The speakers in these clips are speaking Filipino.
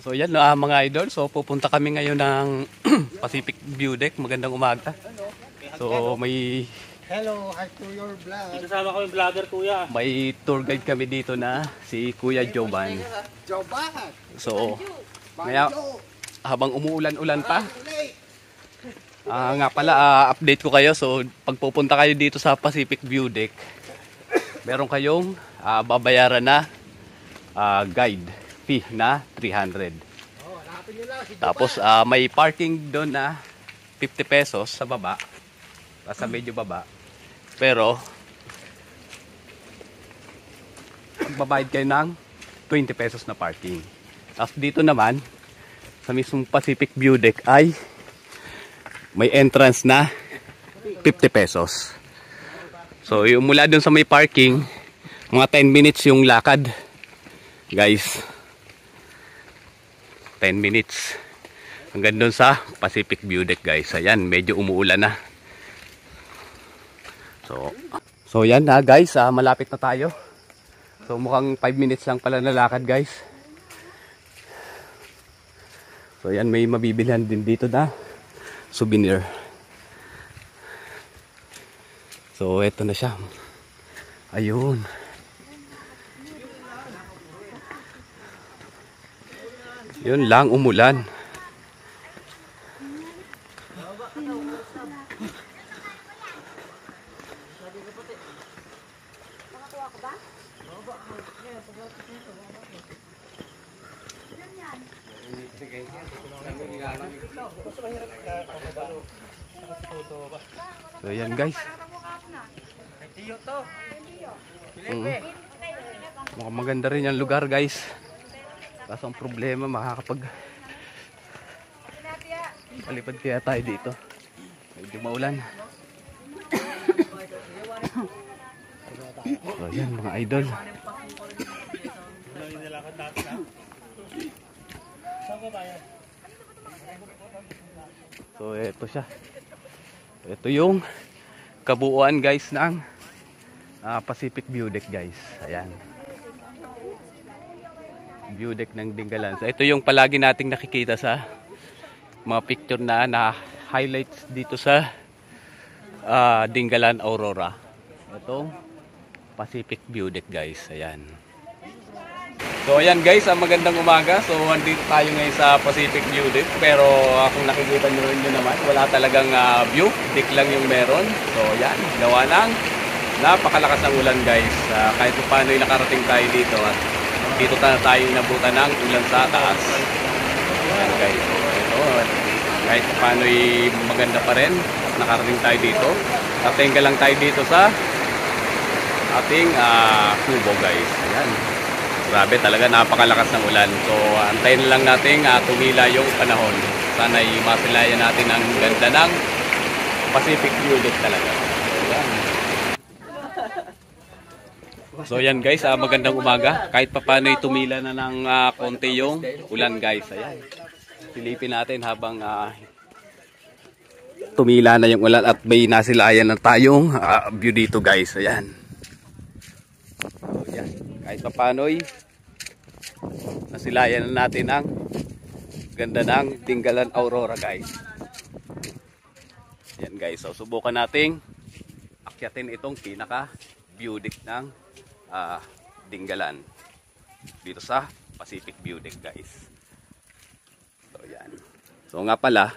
So yan mga idol, so pupunta kami ngayon ng Pacific View Deck. Magandang umaga. So may Hello, hi to your vlog. Kasama ko yung vlogger, kuya. may tour guide kami dito na si Kuya Jovan. Joban. So kaya habang umuulan-ulan pa, nga pala update ko kayo. So pag pupunta kayo dito sa Pacific View Deck, meron kayong babayaran na guide fee na 300. Tapos may parking doon na 50 pesos sa baba, sa medyo baba. Pero magbabayad kayo ng 20 pesos na parking. Tapos dito naman sa mismong Pacific View Deck ay may entrance na 50 pesos. So yung mula dun sa may parking, mga 10 minutes yung lakad, guys. 10 minutes hanggang dun sa Pacific View Deck, guys. Ayan, medyo umuulan na. So yan guys, malapit na tayo. So mukhang 5 minutes lang pala na lakad, guys. So yan, may mabibilhan din dito na souvenir. So eto na siya. Ayun. Yun lang, umulan. So yan guys. Mukhang maganda rin yung lugar, guys. Kaso ang problema, palipad kaya tayo dito. Medyo maulan. So yan mga idol. So ito siya. Ito yung kabuuan, guys, ng Pacific View Deck, guys. Ayan. View deck ng Dingalan. So ito yung palagi nating nakikita sa mga picture na highlights dito sa Dingalan Aurora. Itong Pacific View Deck, guys. Ayan. So ayan guys, magandang umaga. So andito tayo ngayon sa Pacific View Deck. Pero kung nakikita nyo naman, wala talagang view. Deck lang yung meron. So ayan, gawa ng napakalakas ng ulan, guys. Kahit paano nakarating tayo dito at dito tayo inabutan ng ulan sa taas. Ayan guys. So ito, kahit paano maganda pa rin. Nakarating tayo dito. Tatingga lang tayo dito sa ating kubo, guys. Ayan. Grabe talaga, napakalakas ng ulan. So antayin lang natin tumila yung panahon. Sana masilayan natin ang ganda ng Pacific View Deck talaga. So yan guys, magandang umaga. Kahit paano tumila na ng konti yung ulan, guys. Ayan. Silipin natin habang tumila na yung ulan at may nasilayan na tayong view dito, guys. Ayan. So yan. Kahit paano nasilayan na natin ang ganda ng Dingalan Aurora, guys. Yan guys. So subukan nating akyatin itong pinaka view deck ng Dingalan dito sa Pacific View Deck, guys. So yan. So nga pala,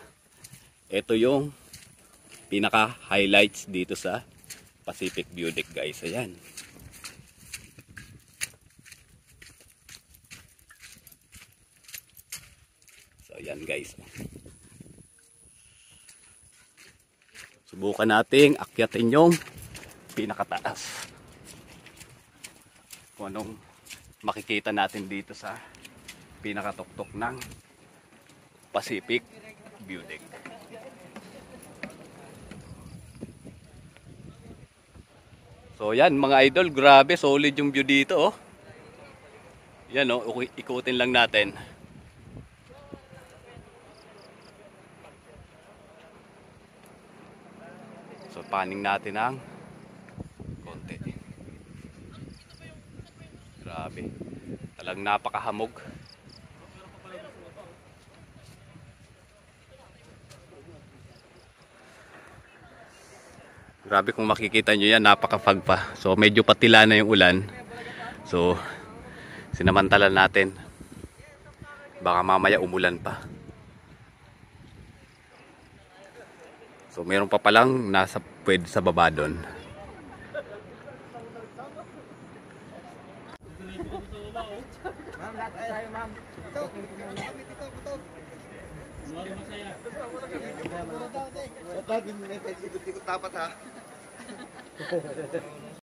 ito yung pinaka highlights dito sa Pacific View Deck, guys. Ayan. So yan guys. Subukan nating akyatin yung pinakataas. Kung anong makikita natin dito sa pinakatuktok ng Pacific View Deck. So yan mga idol, grabe solid yung view dito, oh. Yan, oh, ikutin lang natin. So paning natin ang konti. Grabe. Talagang napakahamog. Grabe kung makikita nyo yan, napaka-fog pa. So medyo patila na yung ulan. So sinamantalan natin. Baka mamaya umulan pa. So meron pa palang nasa pwede sa baba doon. Ikot-ikot dapat ha.